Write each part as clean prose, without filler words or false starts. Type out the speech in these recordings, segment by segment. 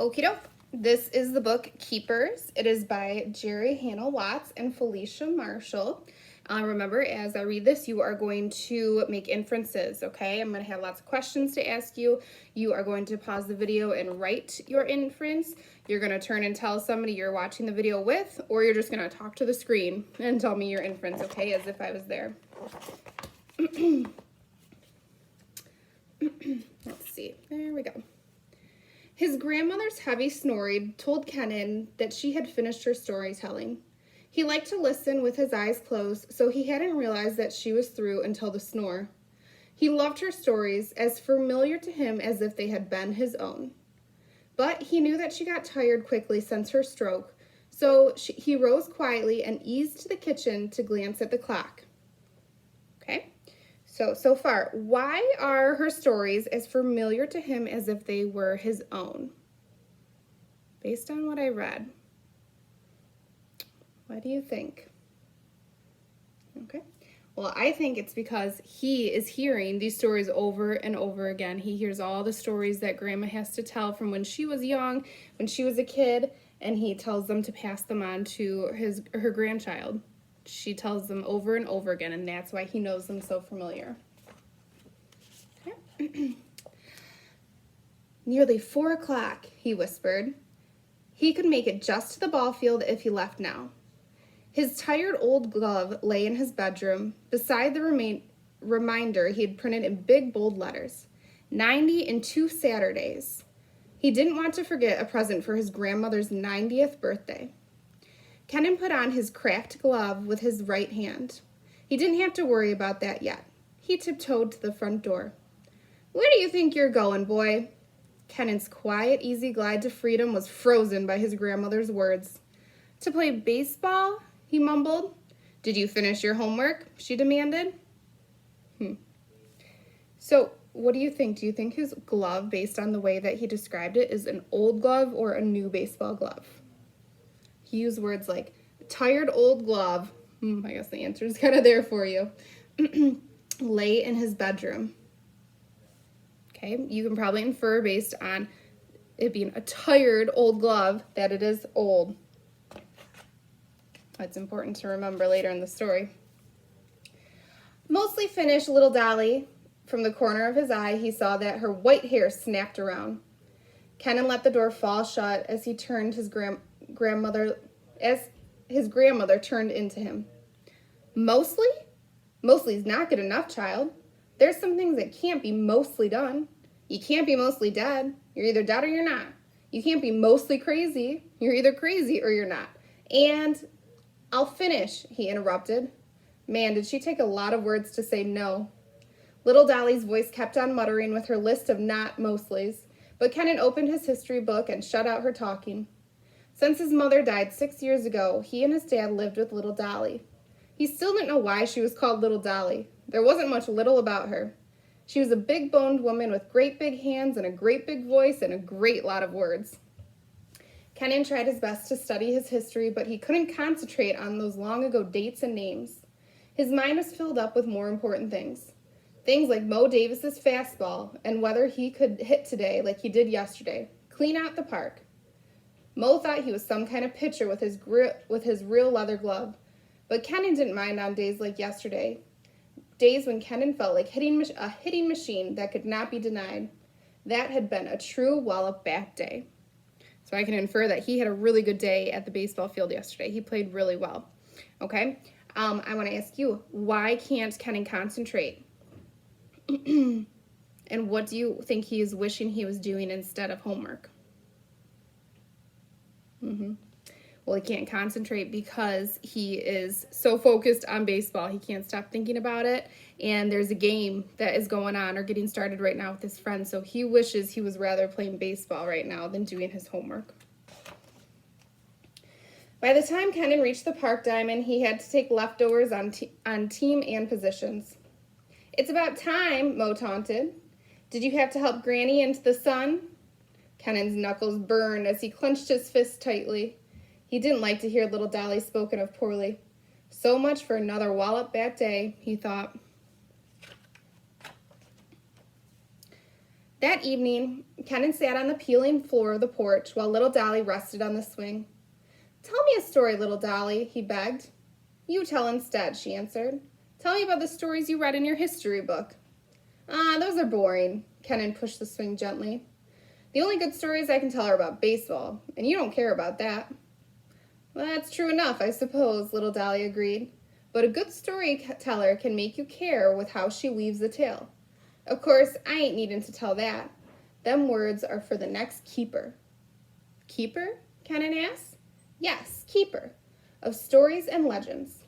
Okie doke. This is the book Keepers. It is by Jerry Hannah Watts and Felicia Marshall. Remember, as I read this, you are going to make inferences, okay? I'm going to have lots of questions to ask you. You are going to pause the video and write your inference. You're going to turn and tell somebody you're watching the video with, or you're just going to talk to the screen and tell me your inference, okay, as if I was there. Let's see. There we go. His grandmother's heavy snoring told Kenan that she had finished her storytelling. He liked to listen with his eyes closed, so he hadn't realized that she was through until the snore. He loved her stories, as familiar to him as if they had been his own. But he knew that she got tired quickly since her stroke, so he rose quietly and eased to the kitchen to glance at the clock. Okay? So far, why are her stories as familiar to him as if they were his own? Based on what I read. What do you think? Okay. Well, I think it's because he is hearing these stories over and over again. He hears all the stories that Grandma has to tell from when she was young, when she was a kid, and he tells them to pass them on to her grandchild. She tells them over and over again, and that's why he knows them so familiar. Okay. Nearly 4 o'clock, he whispered. He could make it just to the ball field if he left now. His tired old glove lay in his bedroom, beside the reminder he had printed in big bold letters. 90 in 2 Saturdays. He didn't want to forget a present for his grandmother's 90th birthday. Kenan put on his cracked glove with his right hand. He didn't have to worry about that yet. He tiptoed to the front door. "Where do you think you're going, boy?" Kenan's quiet, easy glide to freedom was frozen by his grandmother's words. "To play baseball?" he mumbled. "Did you finish your homework?" she demanded. So, what do you think? Do you think his glove, based on the way that he described it, is an old glove or a new baseball glove? He used words like tired old glove. I guess the answer is kind of there for you. Lay in his bedroom. Okay, you can probably infer based on it being a tired old glove that it is old. That's important to remember later in the story. Mostly finished, little Dolly. From the corner of his eye, he saw that her white hair snapped around. Kenan let the door fall shut as he turned his grandmother turned into him. Mostly? Mostly's not good enough, child. There's some things that can't be mostly done. You can't be mostly dead. You're either dead or you're not. You can't be mostly crazy. You're either crazy or you're not. And I'll finish, he interrupted. Man, did she take a lot of words to say no. Little Dolly's voice kept on muttering with her list of not mostlies, but Kenan opened his history book and shut out her talking. Since his mother died 6 years ago, he and his dad lived with little Dolly. He still didn't know why she was called Little Dolly. There wasn't much little about her. She was a big-boned woman with great big hands and a great big voice and a great lot of words. Kenan tried his best to study his history, but he couldn't concentrate on those long-ago dates and names. His mind was filled up with more important things. Things like Mo Davis's fastball and whether he could hit today like he did yesterday. Clean out the park. Mo thought he was some kind of pitcher with his real leather glove, but Kenan didn't mind on days like yesterday. Days when Kenan felt like a hitting machine that could not be denied. That had been a true wallop bat day. So I can infer that he had a really good day at the baseball field yesterday. He played really well. Okay? I want to ask you, why can't Kenan concentrate? And what do you think he is wishing he was doing instead of homework? Well, he can't concentrate because he is so focused on baseball. He can't stop thinking about it. And there's a game that is going on or getting started right now with his friends. So he wishes he was rather playing baseball right now than doing his homework. By the time Kenan reached the park diamond, he had to take leftovers on team and positions. "It's about time," Mo taunted. "Did you have to help Granny into the sun?" Kenan's knuckles burned as he clenched his fist tightly. He didn't like to hear little Dolly spoken of poorly. So much for another wallop bat day, he thought. That evening, Kenan sat on the peeling floor of the porch while little Dolly rested on the swing. "Tell me a story, little Dolly," he begged. "You tell instead," she answered. "Tell me about the stories you read in your history book." "Ah, those are boring." Kenan pushed the swing gently. "The only good stories I can tell are about baseball, and you don't care about that." "Well, that's true enough, I suppose," little Dolly agreed. "But a good storyteller can make you care with how she weaves the tale. Of course, I ain't needin' to tell that. Them words are for the next keeper." "Keeper?" Kenan asked. "Yes, keeper. Of stories and legends.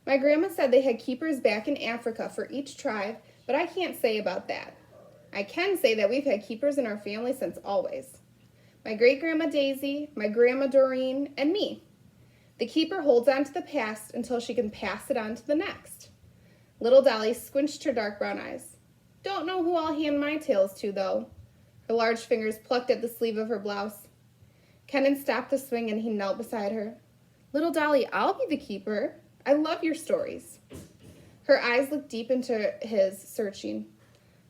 My grandma said they had keepers back in Africa for each tribe, but I can't say about that. I can say that we've had keepers in our family since always. My great-grandma Daisy, my grandma Doreen, and me. The keeper holds on to the past until she can pass it on to the next." Little Dolly squinched her dark brown eyes. "Don't know who I'll hand my tales to, though." Her large fingers plucked at the sleeve of her blouse. Kenan stopped the swing and he knelt beside her. "Little Dolly, I'll be the keeper. I love your stories." Her eyes looked deep into his, searching.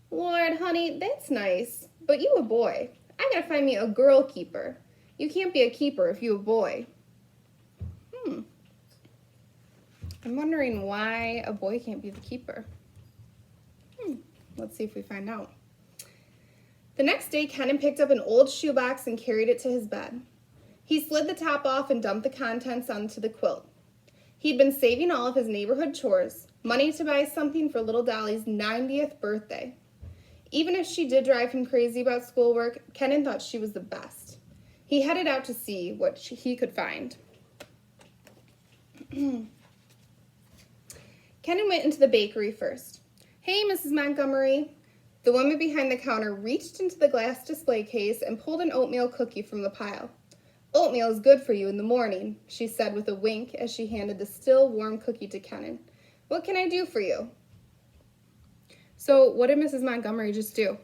"Lord, honey, that's nice. But you a boy. I gotta find me a girl keeper. You can't be a keeper if you a boy." I'm wondering why a boy can't be the keeper. Let's see if we find out. The next day, Kenan picked up an old shoebox and carried it to his bed. He slid the top off and dumped the contents onto the quilt. He'd been saving all of his neighborhood chores, money to buy something for little Dolly's 90th birthday. Even if she did drive him crazy about schoolwork, Kenan thought she was the best. He headed out to see what he could find. Kenan went into the bakery first. "Hey, Mrs. Montgomery." The woman behind the counter reached into the glass display case and pulled an oatmeal cookie from the pile. "Oatmeal is good for you in the morning," she said with a wink as she handed the still warm cookie to Kenan. "What can I do for you?" So what did Mrs. Montgomery just do?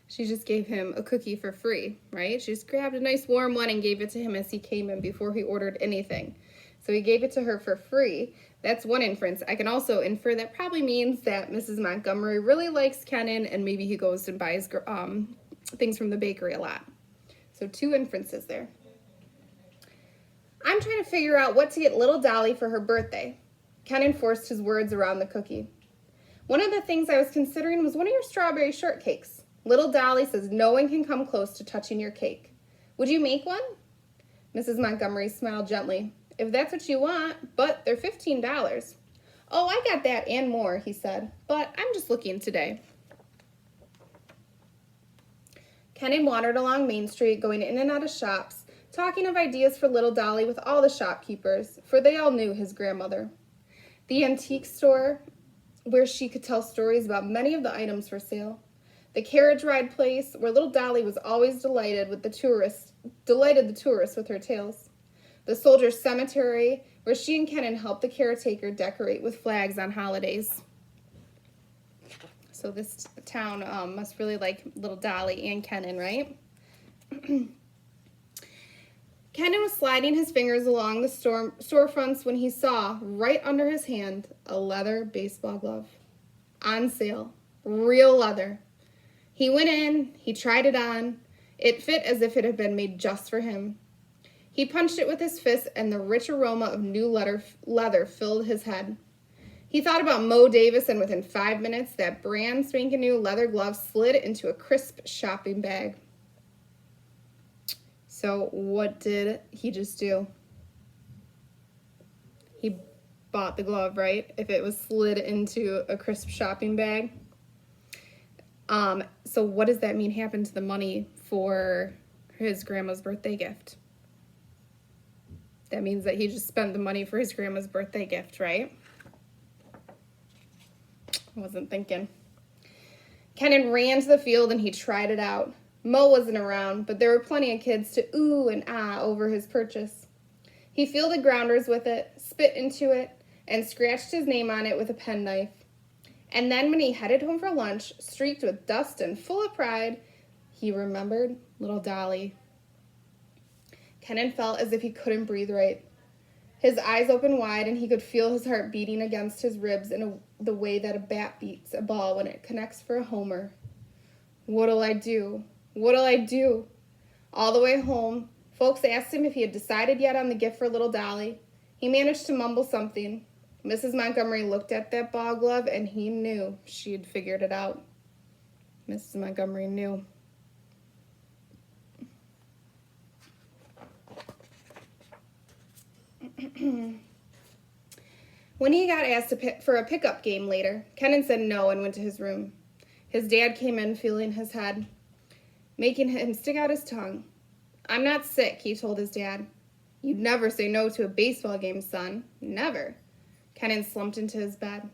She just gave him a cookie for free, right? She just grabbed a nice warm one and gave it to him as he came in before he ordered anything. So he gave it to her for free. That's one inference. I can also infer that probably means that Mrs. Montgomery really likes Kenan and maybe he goes and buys things from the bakery a lot. So two inferences there. "I'm trying to figure out what to get little Dolly for her birthday." Kenan forced his words around the cookie. "One of the things I was considering was one of your strawberry shortcakes. Little Dolly says no one can come close to touching your cake. Would you make one?" Mrs. Montgomery smiled gently. "If that's what you want, but they're $15. "Oh, I got that and more," he said, "but I'm just looking today." Kenan wandered along Main Street, going in and out of shops, talking of ideas for little Dolly with all the shopkeepers, for they all knew his grandmother. The antique store, where she could tell stories about many of the items for sale. The carriage ride place, where little Dolly was always delighted the tourists with her tales. The soldiers' cemetery, where she and Kenan helped the caretaker decorate with flags on holidays. So this town must really like little Dolly and Kenan, right? Kenan was sliding his fingers along the storefronts when he saw, right under his hand, a leather baseball glove. On sale. Real leather. He went in, he tried it on. It fit as if it had been made just for him. He punched it with his fist, and the rich aroma of new leather filled his head. He thought about Mo Davis, and within 5 minutes, that brand spanking new leather glove slid into a crisp shopping bag. So what did he just do? He bought the glove, right? If it was slid into a crisp shopping bag. So what does that mean happened to the money for his grandma's birthday gift? That means that he just spent the money for his grandma's birthday gift, right? I wasn't thinking. Kenan ran to the field and he tried it out. Mo wasn't around, but there were plenty of kids to ooh and ah over his purchase. He fielded grounders with it, spit into it, and scratched his name on it with a penknife. And then when he headed home for lunch, streaked with dust and full of pride, he remembered little Dolly. Kenan felt as if he couldn't breathe right. His eyes opened wide, and he could feel his heart beating against his ribs in the way that a bat beats a ball when it connects for a homer. What'll I do? What'll I do? All the way home, folks asked him if he had decided yet on the gift for little Dolly. He managed to mumble something. Mrs. Montgomery looked at that ball glove, and he knew she had figured it out. Mrs. Montgomery knew. When he got asked for a pickup game later, Kenan said no and went to his room. His dad came in feeling his head, making him stick out his tongue. I'm not sick, he told his dad. You'd never say no to a baseball game, son. Never. Kenan slumped into his bed.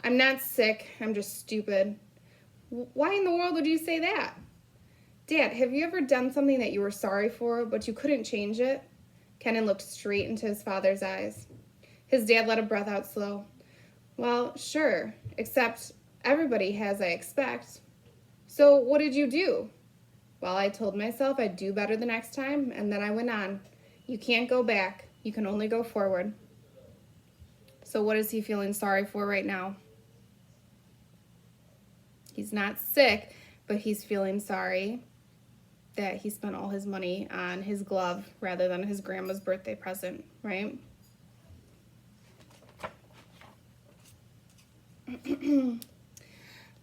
I'm not sick, I'm just stupid. Why in the world would you say that? Dad, have you ever done something that you were sorry for, but you couldn't change it? Kenan looked straight into his father's eyes. His dad let a breath out slow. Well, sure, except everybody has, I expect. So what did you do? Well, I told myself I'd do better the next time, and then I went on. You can't go back. You can only go forward. So what is he feeling sorry for right now? He's not sick, but he's feeling sorry that he spent all his money on his glove rather than his grandma's birthday present, right?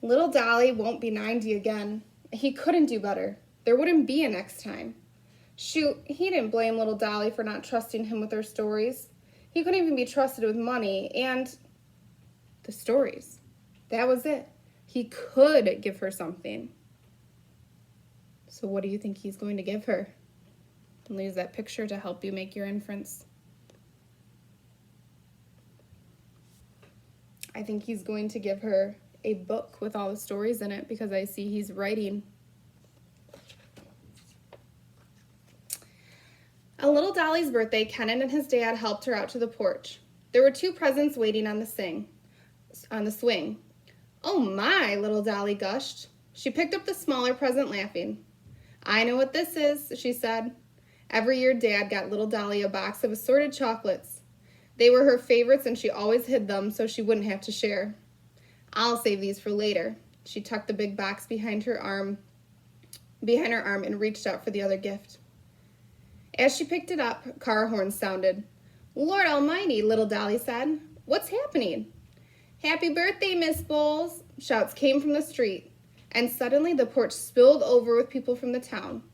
Little Dolly won't be 90 again. He couldn't do better. There wouldn't be a next time. Shoot, he didn't blame little Dolly for not trusting him with her stories. He couldn't even be trusted with money and the stories. That was it. He could give her something. So what do you think he's going to give her? I'll use that picture to help you make your inference. I think he's going to give her a book with all the stories in it because I see he's writing. On little Dolly's birthday, Kenan and his dad helped her out to the porch. There were 2 presents waiting on the swing. Oh my, little Dolly gushed. She picked up the smaller present laughing. I know what this is, she said. Every year Dad got little Dolly a box of assorted chocolates. They were her favorites and she always hid them so she wouldn't have to share. I'll save these for later. She tucked the big box behind her arm and reached out for the other gift. As she picked it up, car horns sounded. Lord Almighty, little Dolly said. What's happening? Happy birthday, Miss Bowles, shouts came from the street, and suddenly the porch spilled over with people from the town,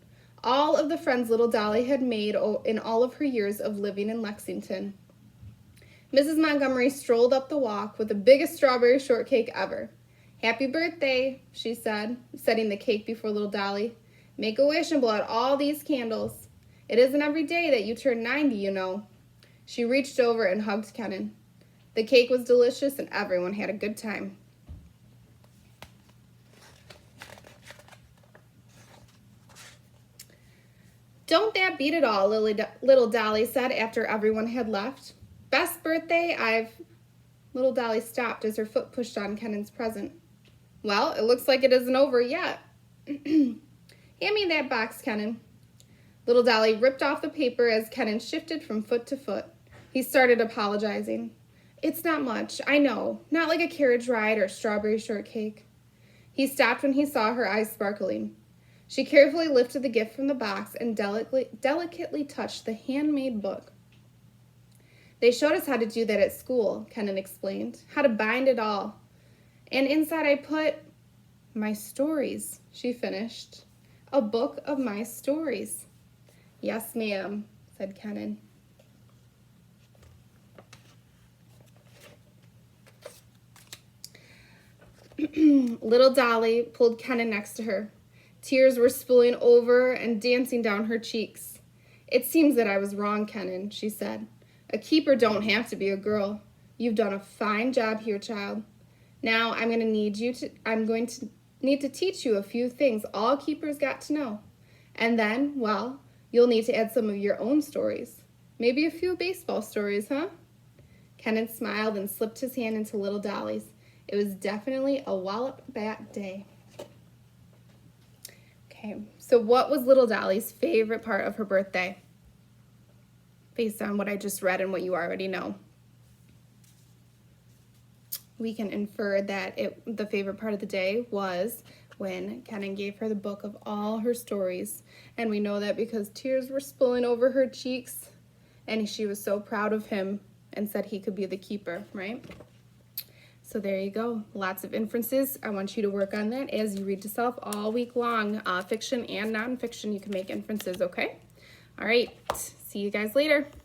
all of the friends little Dolly had made in all of her years of living in Lexington. Mrs. Montgomery strolled up the walk with the biggest strawberry shortcake ever. Happy birthday, she said, setting the cake before little Dolly. Make a wish and blow out all these candles. It isn't every day that you turn 90, you know. She reached over and hugged Kenan. The cake was delicious and everyone had a good time. Don't that beat it all, little Dolly said after everyone had left. Best birthday Little Dolly stopped as her foot pushed on Kenan's present. Well, it looks like it isn't over yet. Hand me that box, Kenan. Little Dolly ripped off the paper as Kenan shifted from foot to foot. He started apologizing. It's not much, I know. Not like a carriage ride or strawberry shortcake. He stopped when he saw her eyes sparkling. She carefully lifted the gift from the box and delicately touched the handmade book. They showed us how to do that at school, Kenan explained, how to bind it all. And inside I put my stories, she finished. A book of my stories. Yes, ma'am, said Kenan. Little Dolly pulled Kenan next to her. Tears were spilling over and dancing down her cheeks. It seems that I was wrong, Kenan, she said. A keeper don't have to be a girl. You've done a fine job here, child. Now I'm going to need to teach you a few things all keepers got to know. And then, well, you'll need to add some of your own stories. Maybe a few baseball stories, huh? Kenan smiled and slipped his hand into little Dolly's. It was definitely a wallop bat day. Okay, so what was little Dolly's favorite part of her birthday? based on what I just read and what you already know. We can infer that the favorite part of the day was when Kenan gave her the book of all her stories. And we know that because tears were spilling over her cheeks and she was so proud of him and said he could be the keeper, right? So there you go. Lots of inferences. I want you to work on that as you read to self all week long. Fiction and nonfiction, you can make inferences, okay? All right. See you guys later.